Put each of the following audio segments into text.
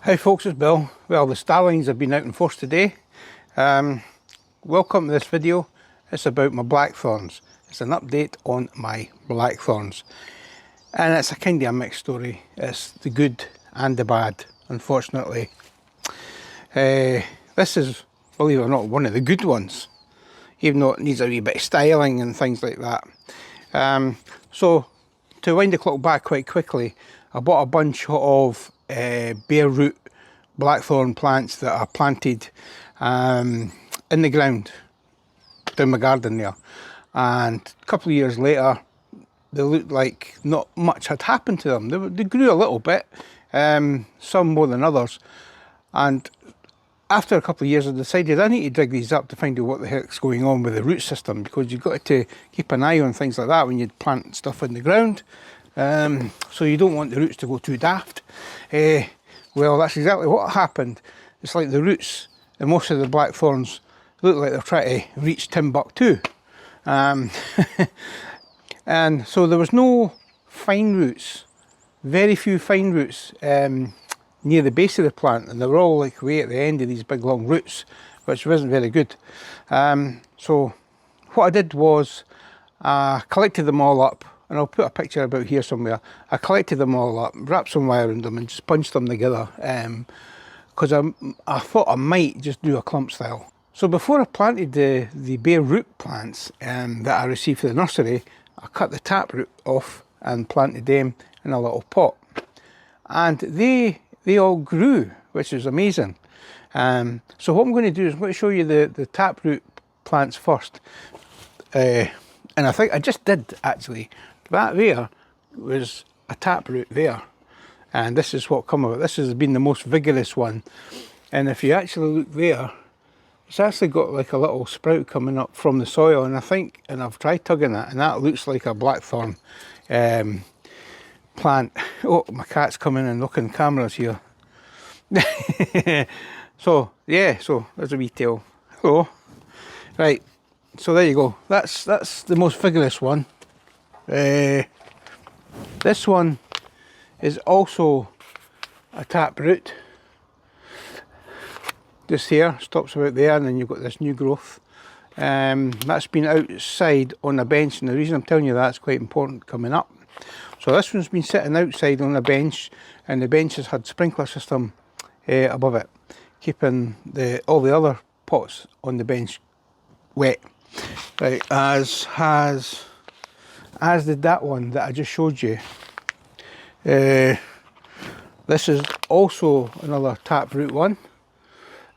Hi folks, it's Bill. Well, the starlings have been out in force today. Welcome to this video. It's about my blackthorns. It's an update on my blackthorns. And it's a kind of a mixed story. It's the good and the bad, unfortunately. This is, believe it or not, one of the good ones. Even though it needs a wee bit of styling and things like that. So, to wind the clock back quite quickly, I bought a bunch of bare root blackthorn plants that are planted in the ground down my garden there, and a couple of years later they looked like not much had happened to them. They grew a little bit, some more than others, and after a couple of years I decided I need to dig these up to find out what the heck's going on with the root system, because you've got to keep an eye on things like that when you plant stuff in the ground. So you don't want the roots to go too daft. Well, that's exactly what happened. It's like the roots in most of the blackthorns look like they're trying to reach Timbuktu. And so there was no fine roots, very few fine roots near the base of the plant, and they were all like way at the end of these big long roots, which wasn't very good. So what I did was I collected them all up, and I'll put a picture about here somewhere. I collected them all up, wrapped some wire around them and just punched them together, because I thought I might just do a clump style. So before I planted the bare root plants that I received for the nursery, I cut the taproot off and planted them in a little pot. And they all grew, which is amazing. So what I'm going to do is I'm going to show you the taproot plants first. And I think I just did actually. That there was a taproot there, and this is what come of it. This has been the most vigorous one, and if you actually look there, it's actually got like a little sprout coming up from the soil, and I've tried tugging it, and that looks like a blackthorn plant. Oh, my cat's coming and looking cameras here. So yeah, so there's a wee tail. Hello. Right, so there you go. That's the most vigorous one. This one is also a taproot. This here stops about there, and then you've got this new growth. That's been outside on a bench, and the reason I'm telling you that's quite important coming up. So this one's been sitting outside on a bench, and the bench has had sprinkler system above it, keeping all the other pots on the bench wet. Right, as did that one that I just showed you. This is also another taproot one.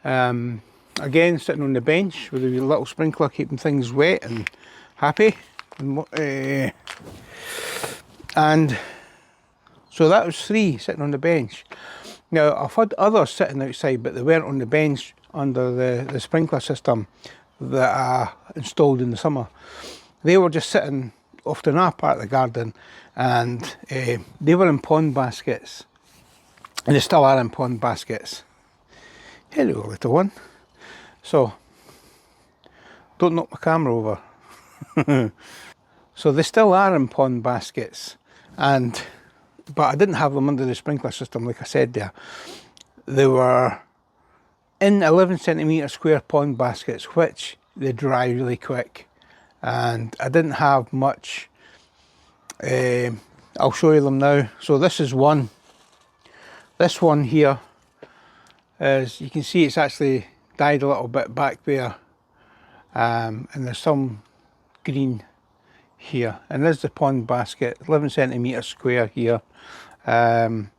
Again, sitting on the bench with a little sprinkler, keeping things wet and happy. And so that was 3 sitting on the bench. Now, I've had others sitting outside, but they weren't on the bench under the sprinkler system that I installed in the summer. They were just sitting off in our part of the garden, and they were in pond baskets, and they still are in pond baskets. Hello, little one. So don't knock my camera over. So they still are in pond baskets, but I didn't have them under the sprinkler system like I said there. They were in 11 centimetre square pond baskets, which they dry really quick. And I didn't have much. I'll show you them now. So this is one. This one here, as you can see, it's actually died a little bit back there, and there's some green here, and there's the pond basket, 11 centimetre square here. There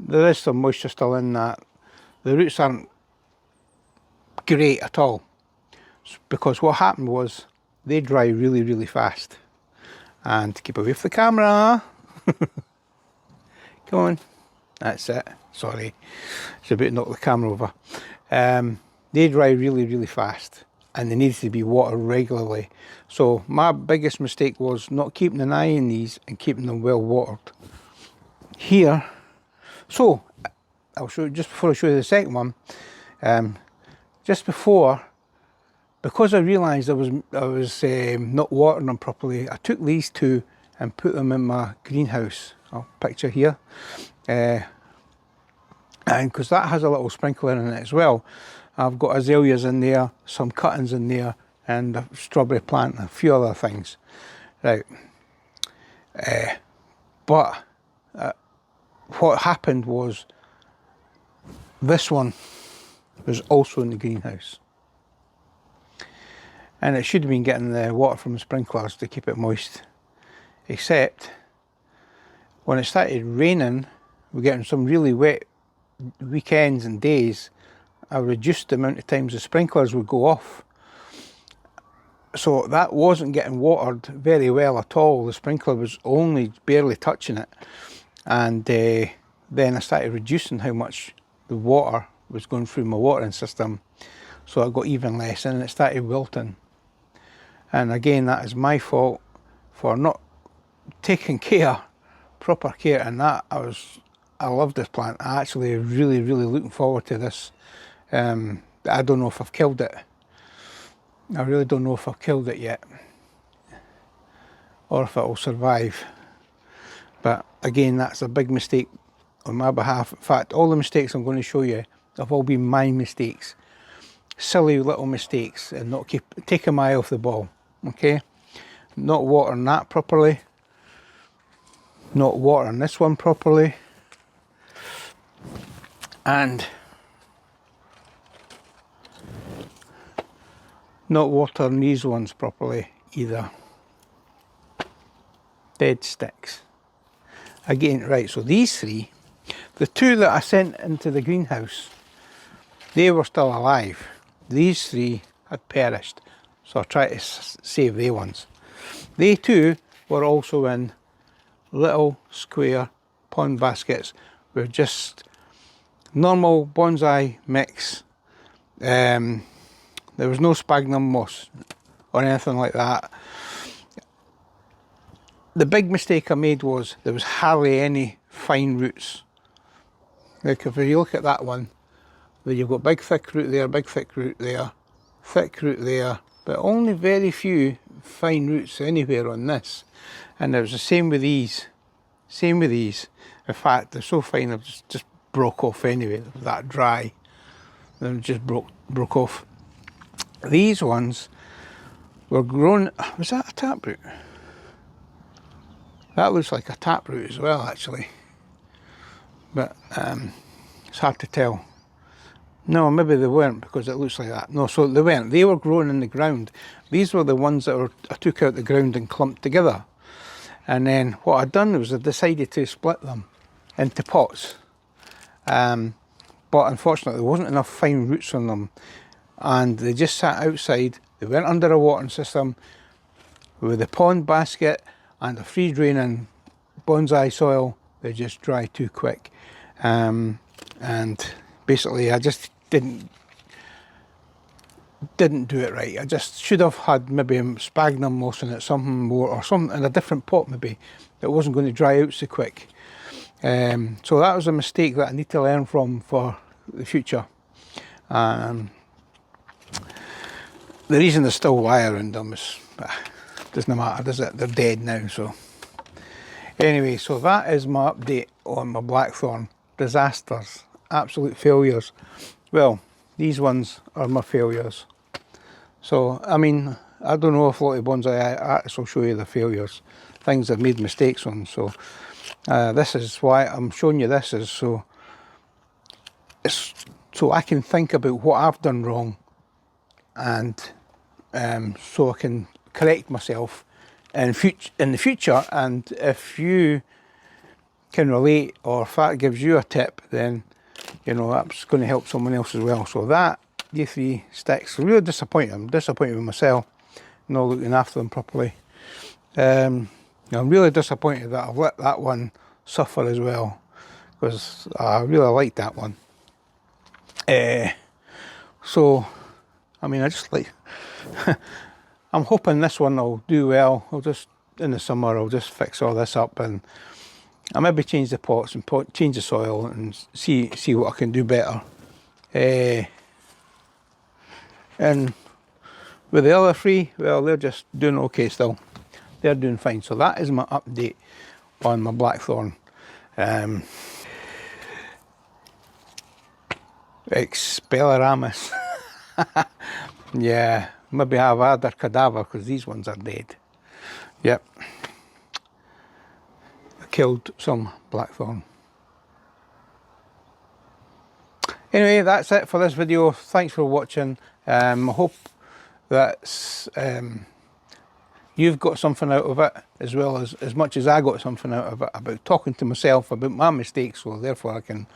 is some moisture still in that. The roots aren't great at all, because what happened was they dry really, really fast. And keep away from the camera. Come on. That's it. Sorry. It's about to knock the camera over. They dry really, really fast, and they need to be watered regularly. So my biggest mistake was not keeping an eye on these and keeping them well watered. Here. So I'll show you, just before I show you the second one, just before, because I realised I was not watering them properly, I took these 2 and put them in my greenhouse. I'll picture here. and because that has a little sprinkler in it as well. I've got azaleas in there, some cuttings in there, and a strawberry plant and a few other things. Right, but what happened was this one was also in the greenhouse, and it should have been getting the water from the sprinklers to keep it moist, except when it started raining, we're getting some really wet weekends and days. I reduced the amount of times the sprinklers would go off, so that wasn't getting watered very well at all. The sprinkler was only barely touching it, and then I started reducing how much the water was going through my watering system, so I got even less, and it started wilting. And again, that is my fault for not taking proper care, and that I love this plant. I actually really looking forward to this. I don't know if I've killed it. I really don't know if I've killed it yet, or if it will survive. But again, that's a big mistake on my behalf. In fact, all the mistakes I'm going to show you have all been my mistakes. Silly little mistakes, and not taking my eye off the ball. Okay, not watering that properly, not watering this one properly, and not watering these ones properly either. Dead sticks. Again, right, so these three, the two that I sent into the greenhouse, they were still alive. These three had perished, so I tried to save they ones. They too were also in little square pond baskets with just normal bonsai mix. There was no sphagnum moss or anything like that. The big mistake I made was there was hardly any fine roots. Like if you look at that one, you've got big thick root there, big thick root there, thick root there, but only very few fine roots anywhere on this. And it was the same with these. Same with these. In fact, they're so fine they've just broke off anyway. They were that dry. They just broke off. These ones were grown. Was that a taproot? That looks like a taproot as well, actually. But it's hard to tell. No, maybe they weren't, because it looks like that. No, so they weren't. They were grown in the ground. These were the ones that I took out the ground and clumped together. And then what I'd done was I decided to split them into pots. But unfortunately, there wasn't enough fine roots on them. And they just sat outside. They went under a watering system with a pond basket and a free draining bonsai soil. They just dry too quick. And basically I just didn't do it right. I just should have had maybe sphagnum moss in it, something more, or something in a different pot maybe, that wasn't going to dry out so quick. So that was a mistake that I need to learn from for the future. The reason there's still wire in them is, doesn't matter, does it? They're dead now. So anyway, so that is my update on my Blackthorn. Disasters, absolute failures. Well, these ones are my failures. So I mean, I don't know if a lot of bonsai artists will show you the failures, things I've made mistakes on. So this is why I'm showing you this, is so I can think about what I've done wrong, and so I can correct myself in the future. And if you can relate, or if that gives you a tip, then you know that's going to help someone else as well. So that, these three sticks, really disappointed. I'm disappointed with myself, not looking after them properly. I'm really disappointed that I've let that one suffer as well, because I really liked that one. So I mean, I just like I'm hoping this one will do well. I'll just, in the summer, I'll just fix all this up, and I'll maybe change the pots and change the soil and see what I can do better. And with the other three, well, they're just doing okay still. They're doing fine. So that is my update on my Blackthorn. Expelliarmus. Yeah, maybe have other cadaver because these ones are dead. Yep. I killed some blackthorn. Anyway, that's it for this video. Thanks for watching. I hope that you've got something out of it, as well as much as I got something out of it, about talking to myself about my mistakes, so therefore I can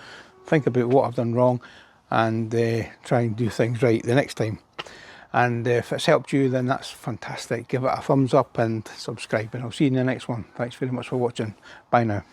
think about what I've done wrong and try and do things right the next time. And if it's helped you, then that's fantastic. Give it a thumbs up and subscribe, and I'll see you in the next one. Thanks very much for watching. Bye now.